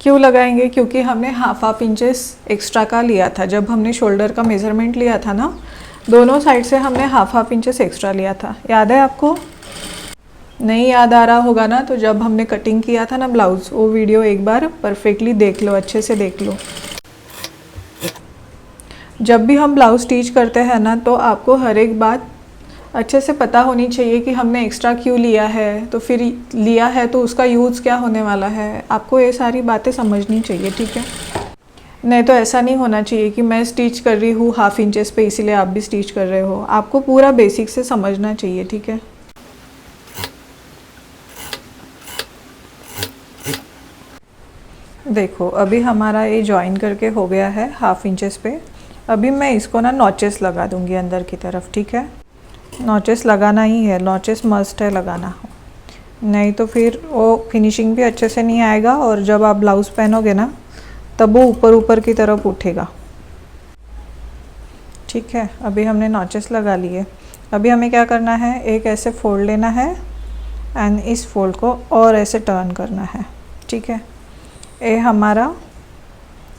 क्यों लगाएंगे, क्योंकि हमने 1/2 इंचेस एक्स्ट्रा का लिया था। जब हमने शोल्डर का मेज़रमेंट लिया था ना, दोनों साइड से हमने 1/2 इंचेस एक्स्ट्रा लिया था। याद है आपको? नहीं याद आ रहा होगा ना, तो जब हमने कटिंग किया था ना ब्लाउज़, वो वीडियो एक बार परफेक्टली देख लो, अच्छे से देख लो। जब भी हम ब्लाउज़ स्टिच करते हैं ना, तो आपको हर एक बात अच्छे से पता होनी चाहिए कि हमने एक्स्ट्रा क्यों लिया है, तो फिर लिया है तो उसका यूज़ क्या होने वाला है। आपको ये सारी बातें समझनी चाहिए, ठीक है। नहीं तो ऐसा नहीं होना चाहिए कि मैं स्टिच कर रही हूँ 1/2 इंचेस पे इसीलिए आप भी स्टिच कर रहे हो। आपको पूरा बेसिक से समझना चाहिए, ठीक है। देखो अभी हमारा ये जॉइन करके हो गया है 1/2 इंचेस पे। अभी मैं इसको ना नॉचेस लगा दूंगी अंदर की तरफ, ठीक है। नॉचेस लगाना ही है, नॉचेस मस्ट है लगाना, नहीं तो फिर वो फिनिशिंग भी अच्छे से नहीं आएगा और जब आप ब्लाउज़ पहनोगे ना तब वो ऊपर ऊपर की तरफ उठेगा, ठीक है। अभी हमने नॉचेस लगा लिए। अभी हमें क्या करना है, एक ऐसे फोल्ड लेना है एंड इस फोल्ड को और ऐसे टर्न करना है, ठीक है। ये हमारा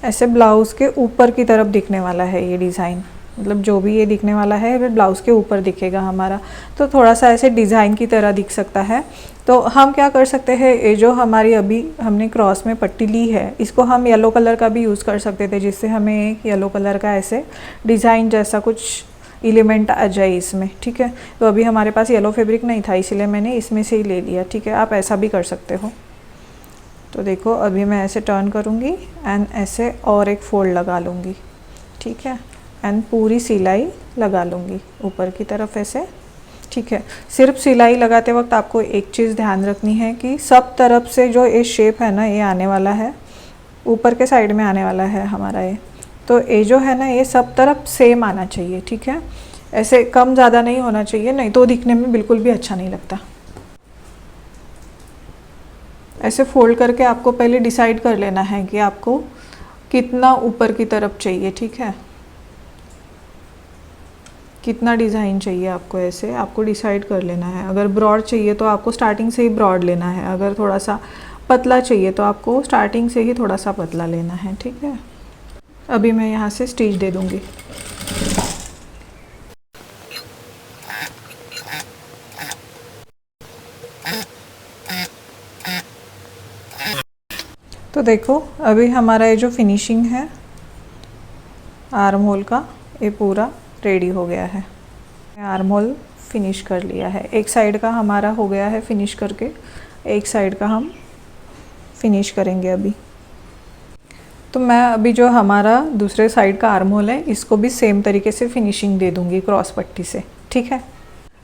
ऐसे ब्लाउज़ के ऊपर की तरफ दिखने वाला है ये डिज़ाइन, मतलब जो भी ये दिखने वाला है वो ब्लाउज़ के ऊपर दिखेगा हमारा, तो थोड़ा सा ऐसे डिज़ाइन की तरह दिख सकता है। तो हम क्या कर सकते हैं, ये जो हमारी अभी हमने क्रॉस में पट्टी ली है इसको हम येलो कलर का भी यूज़ कर सकते थे, जिससे हमें एक येलो कलर का ऐसे डिज़ाइन जैसा कुछ एलिमेंट आ जाए इसमें, ठीक है। तो अभी हमारे पास येलो फैब्रिक नहीं था इसीलिए मैंने इसमें से ही ले लिया, ठीक है। आप ऐसा भी कर सकते हो। तो देखो अभी मैं ऐसे टर्न करूँगी एंड ऐसे और एक फोल्ड लगा लूँगी, ठीक है। एंड पूरी सिलाई लगा लूँगी ऊपर की तरफ ऐसे। ठीक है, सिर्फ सिलाई लगाते वक्त आपको एक चीज़ ध्यान रखनी है कि सब तरफ से जो ये शेप है ना, ये आने वाला है, ऊपर के साइड में आने वाला है हमारा ये, तो ये जो है ना, ये सब तरफ सेम आना चाहिए। ठीक है, ऐसे कम ज़्यादा नहीं होना चाहिए, नहीं तो दिखने में बिल्कुल भी अच्छा नहीं लगता। ऐसे फोल्ड करके आपको पहले डिसाइड कर लेना है कि आपको कितना ऊपर की तरफ चाहिए। ठीक है, कितना डिज़ाइन चाहिए आपको, ऐसे आपको डिसाइड कर लेना है। अगर ब्रॉड चाहिए तो आपको स्टार्टिंग से ही ब्रॉड लेना है, अगर थोड़ा सा पतला चाहिए तो आपको स्टार्टिंग से ही थोड़ा सा पतला लेना है। ठीक है, अभी मैं यहाँ से स्टिच दे दूँगी। तो देखो अभी हमारा ये जो फिनिशिंग है आर्म होल का, ये पूरा रेडी हो गया है। आर्म होल फिनिश कर लिया है, एक साइड का हमारा हो गया है फिनिश करके, एक साइड का हम फिनिश करेंगे अभी। तो मैं अभी जो हमारा दूसरे साइड का आर्म होल है, इसको भी सेम तरीके से फिनिशिंग दे दूँगी क्रॉस पट्टी से। ठीक है,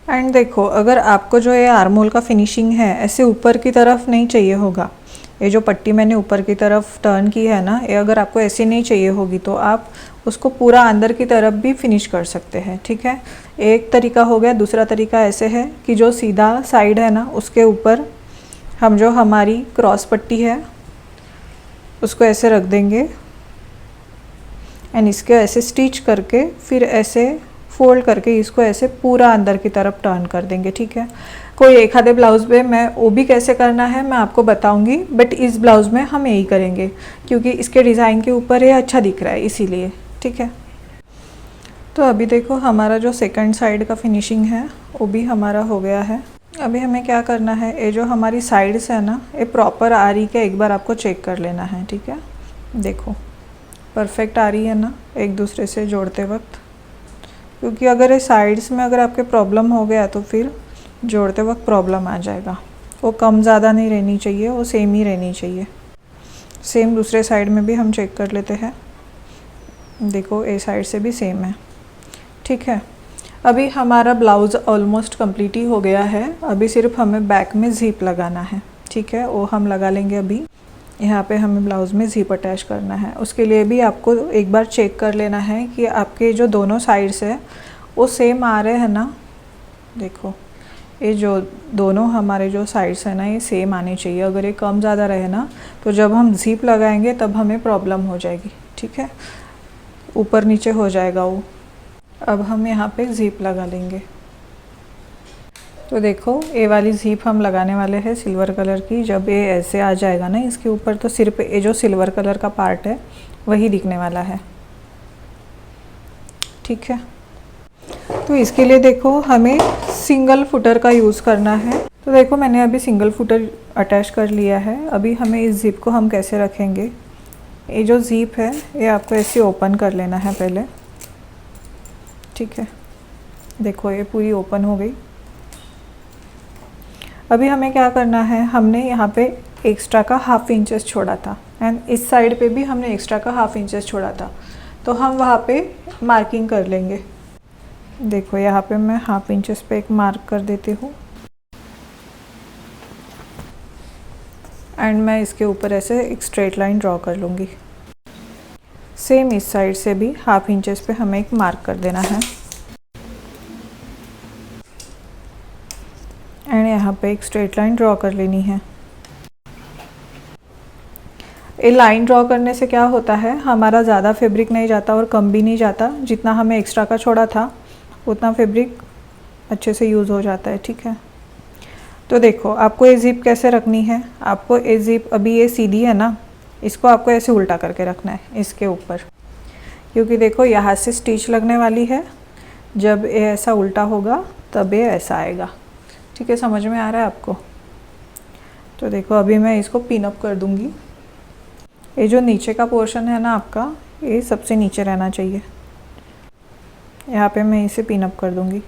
एंड देखो अगर आपको जो ये आर्म होल का फिनिशिंग है ऐसे ऊपर की तरफ नहीं चाहिए होगा, ये जो पट्टी मैंने ऊपर की तरफ टर्न की है ना, ये अगर आपको ऐसी नहीं चाहिए होगी तो आप उसको पूरा अंदर की तरफ भी फिनिश कर सकते हैं। ठीक है, एक तरीका हो गया। दूसरा तरीका ऐसे है कि जो सीधा साइड है ना, उसके ऊपर हम जो हमारी क्रॉस पट्टी है उसको ऐसे रख देंगे एंड इसके ऐसे स्टिच करके फिर ऐसे फोल्ड करके इसको ऐसे पूरा अंदर की तरफ टर्न कर देंगे। ठीक है, कोई एक आधे ब्लाउज़ पे मैं वो भी कैसे करना है मैं आपको बताऊंगी, बट इस ब्लाउज़ में हम यही करेंगे क्योंकि इसके डिज़ाइन के ऊपर ये अच्छा दिख रहा है इसीलिए। ठीक है, तो अभी देखो हमारा जो सेकंड साइड का फिनिशिंग है वो भी हमारा हो गया है। अभी हमें क्या करना है, ये जो हमारी साइड्स है ना, ये प्रॉपर आ रही है, एक बार आपको चेक कर लेना है। ठीक है, देखो परफेक्ट आ रही है ना एक दूसरे से जोड़ते वक्त, क्योंकि अगर ये साइड्स में अगर आपके प्रॉब्लम हो गया तो फिर जोड़ते वक्त प्रॉब्लम आ जाएगा। वो कम ज़्यादा नहीं रहनी चाहिए, वो सेम ही रहनी चाहिए। सेम दूसरे साइड में भी हम चेक कर लेते हैं, देखो ए साइड से भी सेम है। ठीक है, अभी हमारा ब्लाउज़ ऑलमोस्ट कंप्लीट ही हो गया है। अभी सिर्फ हमें बैक में ज़िप लगाना है। ठीक है, वो हम लगा लेंगे। अभी यहाँ पे हमें ब्लाउज़ में ज़िप अटैच करना है, उसके लिए भी आपको एक बार चेक कर लेना है कि आपके जो दोनों साइड्स है वो सेम आ रहे हैं ना। देखो ये जो दोनों हमारे जो साइड्स है ना, ये सेम आने चाहिए। अगर ये कम ज़्यादा रहे ना तो जब हम ज़िप लगाएंगे तब हमें प्रॉब्लम हो जाएगी। ठीक है, ऊपर नीचे हो जाएगा वो। अब हम यहाँ पे ज़िप लगा लेंगे। तो देखो ये वाली ज़िप हम लगाने वाले हैं सिल्वर कलर की। जब ये ऐसे आ जाएगा ना इसके ऊपर, तो सिर्फ ये जो सिल्वर कलर का पार्ट है वही दिखने वाला है। ठीक है, तो इसके लिए देखो हमें सिंगल फुटर का यूज़ करना है। तो देखो मैंने अभी सिंगल फुटर अटैच कर लिया है। अभी हमें इस ज़िप को हम कैसे रखेंगे, ये जो ज़िप है ये आपको ऐसे ओपन कर लेना है पहले। ठीक है, देखो ये पूरी ओपन हो गई। अभी हमें क्या करना है, हमने यहाँ पे एक्स्ट्रा का ½ इंचेस छोड़ा था एंड इस साइड पे भी हमने एक्स्ट्रा का ½ इंचेस छोड़ा था, तो हम वहाँ पे मार्किंग कर लेंगे। देखो यहाँ पे मैं ½ इंचेस पे एक मार्क कर देती हूँ एंड मैं इसके ऊपर ऐसे एक स्ट्रेट लाइन ड्रॉ कर लूँगी। सेम इस साइड से भी ½ इंचेस पे हमें एक मार्क कर देना है एंड यहाँ पे एक स्ट्रेट लाइन ड्रॉ कर लेनी है। ये लाइन ड्रॉ करने से क्या होता है, हमारा ज़्यादा फैब्रिक नहीं जाता और कम भी नहीं जाता। जितना हमें एक्स्ट्रा का छोड़ा था उतना फैब्रिक अच्छे से यूज़ हो जाता है। ठीक है, तो देखो आपको ये ज़िप कैसे रखनी है। आपको ये ज़िप अभी ये सीधी है ना, इसको आपको ऐसे उल्टा करके रखना है इसके ऊपर, क्योंकि देखो यहाँ से स्टिच लगने वाली है। जब ये ऐसा उल्टा होगा तब ये ऐसा आएगा। ठीक है, समझ में आ रहा है आपको। तो देखो अभी मैं इसको पिन अप कर दूँगी। ये जो नीचे का पोर्शन है ना आपका, ये सबसे नीचे रहना चाहिए। यहाँ पे मैं इसे पिन अप कर दूँगी।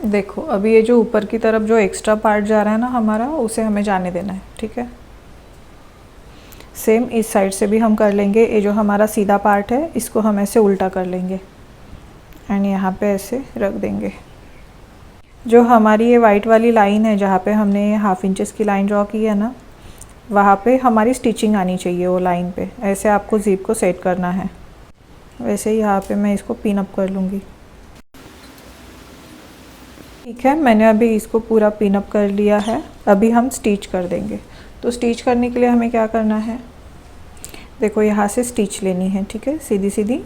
देखो अभी ये जो ऊपर की तरफ जो एक्स्ट्रा पार्ट जा रहा है ना हमारा, उसे हमें जाने देना है। ठीक है, सेम इस साइड से भी हम कर लेंगे। ये जो हमारा सीधा पार्ट है इसको हम ऐसे उल्टा कर लेंगे एंड यहाँ पे ऐसे रख देंगे। जो हमारी ये वाइट वाली लाइन है जहाँ पे हमने ये 1/2 इंचेस की लाइन ड्रॉ की है ना, वहाँ पे हमारी स्टिचिंग आनी चाहिए वो लाइन पे। ऐसे आपको ज़िप को सेट करना है। वैसे ही यहाँ पे मैं इसको पिन अप कर लूँगी। ठीक है, मैंने अभी इसको पूरा पिन अप कर लिया है। अभी हम स्टिच कर देंगे। तो स्टिच करने के लिए हमें क्या करना है, देखो यहाँ से स्टिच लेनी है। ठीक है, सीधी सीधी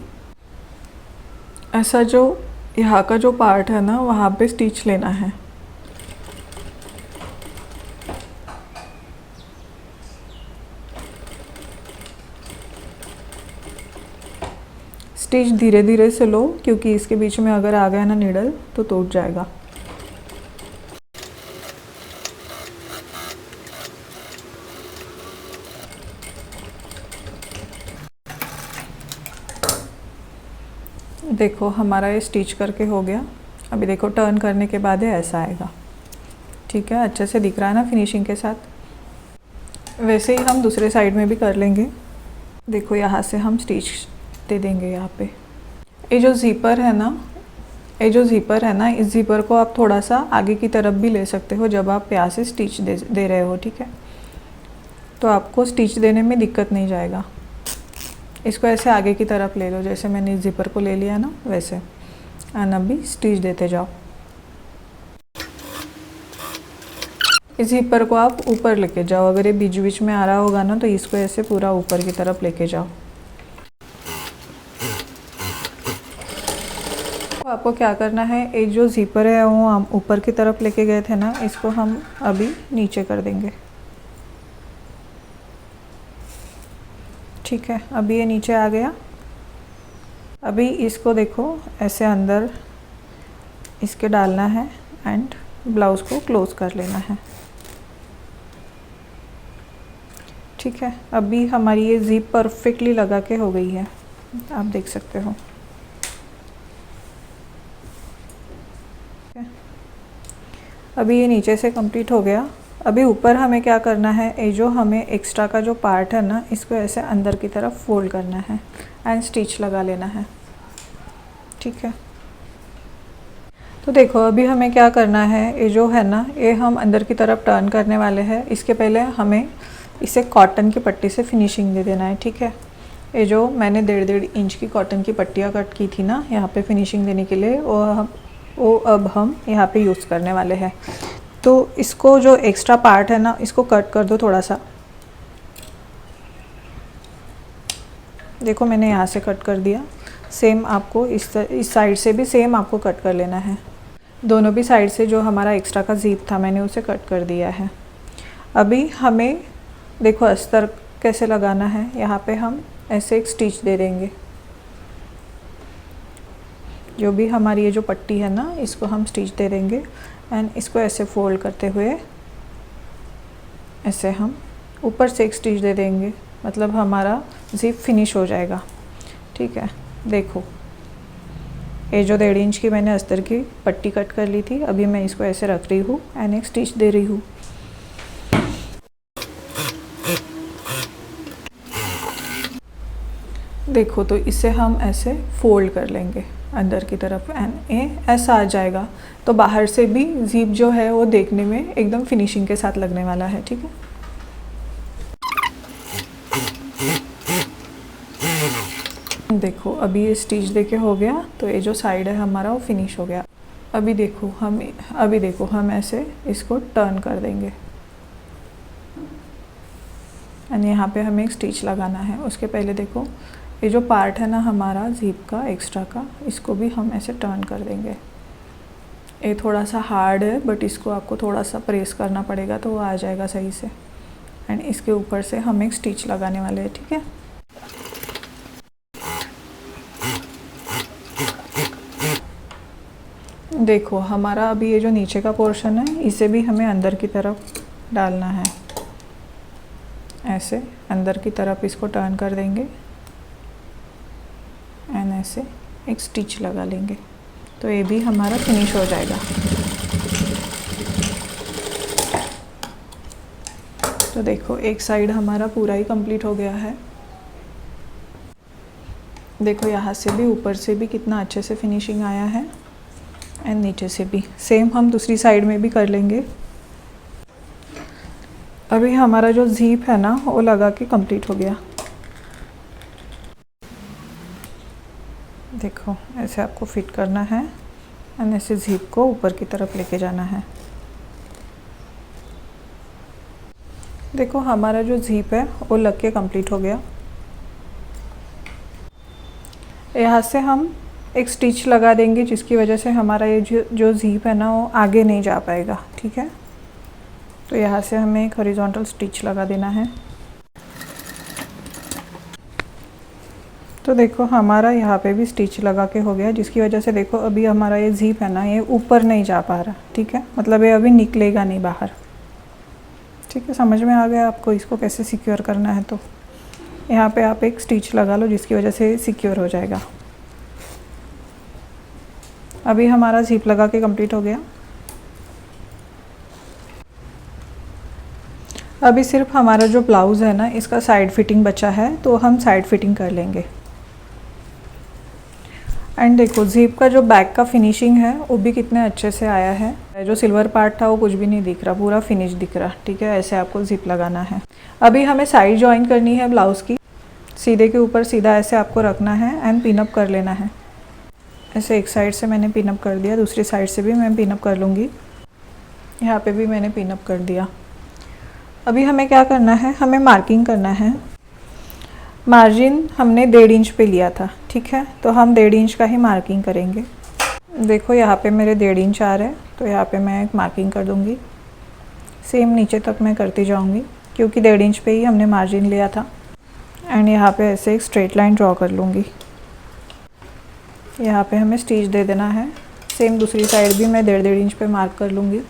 ऐसा जो यहाँ का जो पार्ट है ना वहाँ पे स्टिच लेना है। स्टिच धीरे धीरे से लो क्योंकि इसके बीच में अगर आ गया ना नीडल तो टूट जाएगा। देखो हमारा ये स्टिच करके हो गया। अभी देखो टर्न करने के बाद ऐसा आएगा। ठीक है, अच्छे से दिख रहा है ना फिनिशिंग के साथ। वैसे ही हम दूसरे साइड में भी कर लेंगे। देखो यहाँ से हम स्टिच दे देंगे यहाँ पे। ये जो ज़िपर है ना, इस ज़िपर को आप थोड़ा सा आगे की तरफ भी ले सकते हो जब आप यहाँ से स्टिच दे रहे हो। ठीक है, तो आपको स्टिच देने में दिक्कत नहीं जाएगा। इसको ऐसे आगे की तरफ ले लो, जैसे मैंने इस ज़िपर को ले लिया ना वैसे। एंड अभी स्टिच देते जाओ। इस ज़िपर को आप ऊपर लेके जाओ। अगर ये बीच बीच में आ रहा होगा ना तो इसको ऐसे पूरा ऊपर की तरफ लेके जाओ। तो आपको क्या करना है, एक जो ज़िपर है वो हम ऊपर की तरफ लेके गए थे ना, इसको हम अभी नीचे कर देंगे। ठीक है, अभी ये नीचे आ गया। अभी इसको देखो ऐसे अंदर इसके डालना है एंड ब्लाउज़ को क्लोज कर लेना है। ठीक है, अभी हमारी ये ज़िप परफेक्टली लगा के हो गई है, आप देख सकते हो। अभी ये नीचे से कंप्लीट हो गया। अभी ऊपर हमें क्या करना है, ये जो हमें एक्स्ट्रा का जो पार्ट है ना इसको ऐसे अंदर की तरफ फोल्ड करना है एंड स्टिच लगा लेना है। ठीक है, तो देखो अभी हमें क्या करना है, ये जो है ना ये हम अंदर की तरफ टर्न करने वाले हैं। इसके पहले हमें इसे कॉटन की पट्टी से फिनिशिंग दे देना है। ठीक है, ये जो मैंने 1.5 इंच की कॉटन की पट्टियाँ कट की थी ना यहाँ पे फिनिशिंग देने के लिए, वो अब हम यहाँ पे यूज़ करने वाले हैं। तो इसको जो एक्स्ट्रा पार्ट है ना इसको कट कर दो थोड़ा सा। देखो मैंने यहाँ से कट कर दिया। सेम आपको इस साइड से भी सेम आपको कट कर लेना है। दोनों भी साइड से जो हमारा एक्स्ट्रा का ज़िप था मैंने उसे कट कर दिया है। अभी हमें देखो अस्तर कैसे लगाना है। यहाँ पे हम ऐसे एक स्टिच दे देंगे। जो भी हमारी ये जो पट्टी है ना इसको हम स्टिच दे देंगे एंड इसको ऐसे फोल्ड करते हुए ऐसे हम ऊपर से एक स्टिच दे देंगे, मतलब हमारा ज़िप फिनिश हो जाएगा। ठीक है, देखो ये जो 1.5 इंच की मैंने अस्तर की पट्टी कट कर ली थी, अभी मैं इसको ऐसे रख रही हूँ एंड एक स्टिच दे रही हूँ। देखो तो इसे हम ऐसे फोल्ड कर लेंगे अंदर की तरफ एंड ये ऐसा आ जाएगा। तो बाहर से भी ज़िप जो है वो देखने में एकदम फिनिशिंग के साथ लगने वाला है। ठीक है, देखो अभी ये स्टिच देके हो गया। तो ये जो साइड है हमारा वो फिनिश हो गया। अभी देखो हम ऐसे इसको टर्न कर देंगे एंड यहाँ पे हमें एक स्टिच लगाना है। उसके पहले देखो ये जो पार्ट है ना हमारा ज़िप का एक्स्ट्रा का, इसको भी हम ऐसे टर्न कर देंगे। ये थोड़ा सा हार्ड है बट इसको आपको थोड़ा सा प्रेस करना पड़ेगा तो वो आ जाएगा सही से। एंड इसके ऊपर से हम एक स्टिच लगाने वाले हैं। ठीक है, देखो हमारा अभी ये जो नीचे का पोर्शन है इसे भी हमें अंदर की तरफ डालना है। ऐसे अंदर की तरफ इसको टर्न कर देंगे एंड ऐसे एक स्टिच लगा लेंगे तो ये भी हमारा फिनिश हो जाएगा। तो देखो एक साइड हमारा पूरा ही कंप्लीट हो गया है। देखो यहाँ से भी ऊपर से भी कितना अच्छे से फिनिशिंग आया है एंड नीचे से भी सेम हम दूसरी साइड में भी कर लेंगे। अभी हमारा जो ज़ीप है ना वो लगा के कंप्लीट हो गया। देखो ऐसे आपको फिट करना है एंड ऐसे ज़ीप को ऊपर की तरफ लेके जाना है। देखो हमारा जो ज़ीप है वो लग के कंप्लीट हो गया। यहाँ से हम एक स्टिच लगा देंगे जिसकी वजह से हमारा ये जो ज़ीप है ना वो आगे नहीं जा पाएगा, ठीक है। तो यहाँ से हमें एक हॉरिजॉन्टल स्टिच लगा देना है। तो देखो हमारा यहाँ पे भी स्टिच लगा के हो गया, जिसकी वजह से देखो अभी हमारा ये ज़ीप है ना ये ऊपर नहीं जा पा रहा, ठीक है। मतलब ये अभी निकलेगा नहीं बाहर, ठीक है। समझ में आ गया आपको इसको कैसे सिक्योर करना है। तो यहाँ पे आप एक स्टिच लगा लो जिसकी वजह से सिक्योर हो जाएगा। अभी हमारा ज़ीप लगा के कंप्लीट हो गया। अभी सिर्फ हमारा जो ब्लाउज़ है ना इसका साइड फिटिंग बचा है, तो हम साइड फिटिंग कर लेंगे। एंड देखो ज़ीप का जो बैक का फिनिशिंग है वो भी कितने अच्छे से आया है। जो सिल्वर पार्ट था वो कुछ भी नहीं दिख रहा, पूरा फिनिश दिख रहा, ठीक है। ऐसे आपको ज़ीप लगाना है। अभी हमें साइड जॉइन करनी है ब्लाउज़ की। सीधे के ऊपर सीधा ऐसे आपको रखना है एंड पिन अप कर लेना है। ऐसे एक साइड से मैंने पिन अप कर दिया, दूसरी साइड से भी मैं पिन अप कर लूँगी। यहाँ पे भी मैंने पिन अप कर दिया। अभी हमें क्या करना है, हमें मार्किंग करना है। मार्जिन हमने 1.5 इंच पे लिया था, ठीक है। तो हम 1.5 इंच का ही मार्किंग करेंगे। देखो यहाँ पे मेरे 1.5 इंच आ रहे हैं, तो यहाँ पे मैं एक मार्किंग कर दूँगी। सेम नीचे तक मैं करती जाऊँगी क्योंकि 1.5 इंच पे ही हमने मार्जिन लिया था। एंड यहाँ पे ऐसे एक स्ट्रेट लाइन ड्रॉ कर लूँगी। यहाँ पे हमें स्टिच दे देना है। सेम दूसरी साइड भी मैं 1.5 इंच पे मार्क कर लूँगी,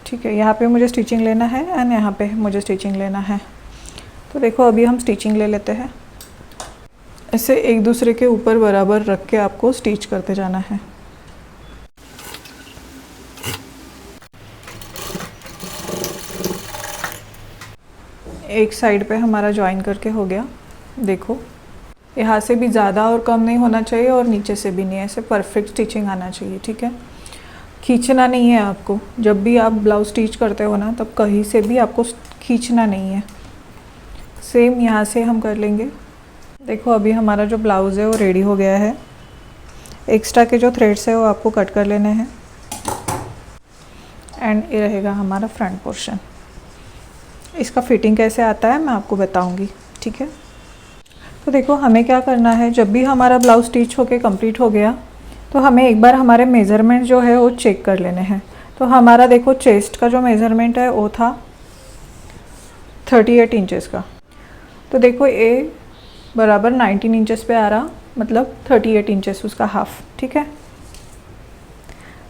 ठीक है। यहाँ पे मुझे स्टिचिंग लेना है एंड यहाँ पे मुझे स्टिचिंग लेना है। तो देखो अभी हम स्टिचिंग ले लेते हैं। ऐसे एक दूसरे के ऊपर बराबर रख के आपको स्टिच करते जाना है। एक साइड पे हमारा जॉइन करके हो गया। देखो यहाँ से भी ज़्यादा और कम नहीं होना चाहिए और नीचे से भी नहीं, ऐसे परफेक्ट स्टिचिंग आना चाहिए, ठीक है। खींचना नहीं है आपको। जब भी आप ब्लाउज स्टिच करते हो ना तब कहीं से भी आपको खींचना नहीं है। सेम यहाँ से हम कर लेंगे। देखो अभी हमारा जो ब्लाउज़ है वो रेडी हो गया है। एक्स्ट्रा के जो थ्रेड्स है वो आपको कट कर लेने हैं एंड ये रहेगा हमारा फ्रंट पोर्शन। इसका फिटिंग कैसे आता है मैं आपको बताऊंगी, ठीक है। तो देखो हमें क्या करना है, जब भी हमारा ब्लाउज स्टिच होके कंप्लीट हो गया तो हमें एक बार हमारे मेज़रमेंट जो है वो चेक कर लेने हैं। तो हमारा देखो चेस्ट का जो मेज़रमेंट है वो था 38 इंचेस का। तो देखो ये बराबर 19 इंचेस पे आ रहा, मतलब 38 इंचेस उसका हाफ, ठीक है।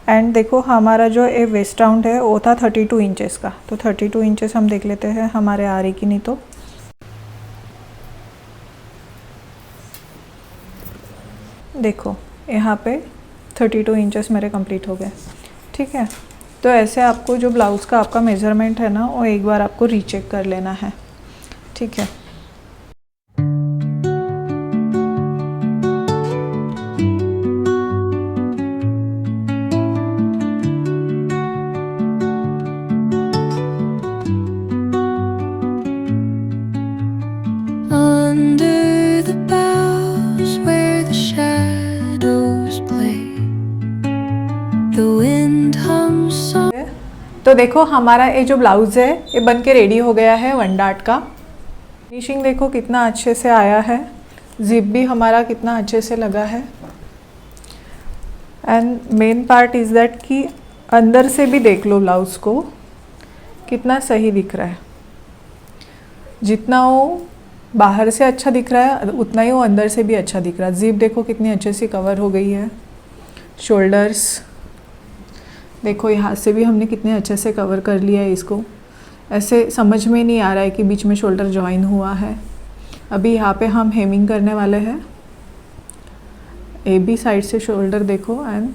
एंड देखो हमारा जो ये वेस्ट राउंड है वो था 32 इंचेस का। तो 32 इंचेस हम देख लेते हैं हमारे आ रही कि नहीं। तो देखो यहाँ पे 32 इंचेस मेरे कंप्लीट हो गए, ठीक है। तो ऐसे आपको जो ब्लाउज़ का आपका मेज़रमेंट है ना वो एक बार आपको रीचेक कर लेना है, ठीक है। तो देखो हमारा ये जो ब्लाउज़ है ये बन के रेडी हो गया है 1 डार्ट का। फिनिशिंग देखो कितना अच्छे से आया है, जिप भी हमारा कितना अच्छे से लगा है। And main part is that कि अंदर से भी देख लो ब्लाउज़ को कितना सही दिख रहा है। जितना वो बाहर से अच्छा दिख रहा है उतना ही वो अंदर से भी अच्छा दिख रहा है। जिप देखो कितनी अच्छे से कवर हो गई है। शोल्डर्स देखो यहाँ से भी हमने कितने अच्छे से कवर कर लिया है इसको। ऐसे समझ में नहीं आ रहा है कि बीच में शोल्डर जॉइन हुआ है। अभी यहाँ पे हम हेमिंग करने वाले हैं। ए बी साइड से शोल्डर देखो एंड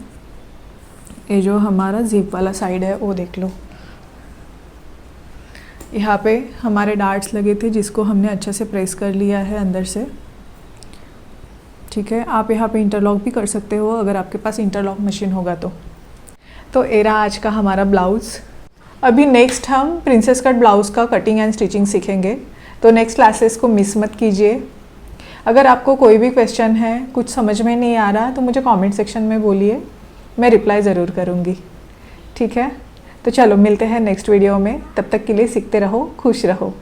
ये जो हमारा जिप वाला साइड है वो देख लो। यहाँ पे हमारे डार्ट्स लगे थे जिसको हमने अच्छे से प्रेस कर लिया है अंदर से। ठीक है, आप यहाँ पे इंटरलॉक भी कर सकते हो अगर आपके पास इंटरलॉक मशीन होगा तो ये रहा आज का हमारा ब्लाउज़। अभी नेक्स्ट हम प्रिंसेस कट ब्लाउज़ का कटिंग एंड स्टिचिंग सीखेंगे, तो नेक्स्ट क्लासेस को मिस मत कीजिए। अगर आपको कोई भी क्वेश्चन है, कुछ समझ में नहीं आ रहा, तो मुझे कमेंट सेक्शन में बोलिए, मैं रिप्लाई ज़रूर करूँगी। ठीक है, तो चलो मिलते हैं नेक्स्ट वीडियो में। तब तक के लिए सीखते रहो, खुश रहो।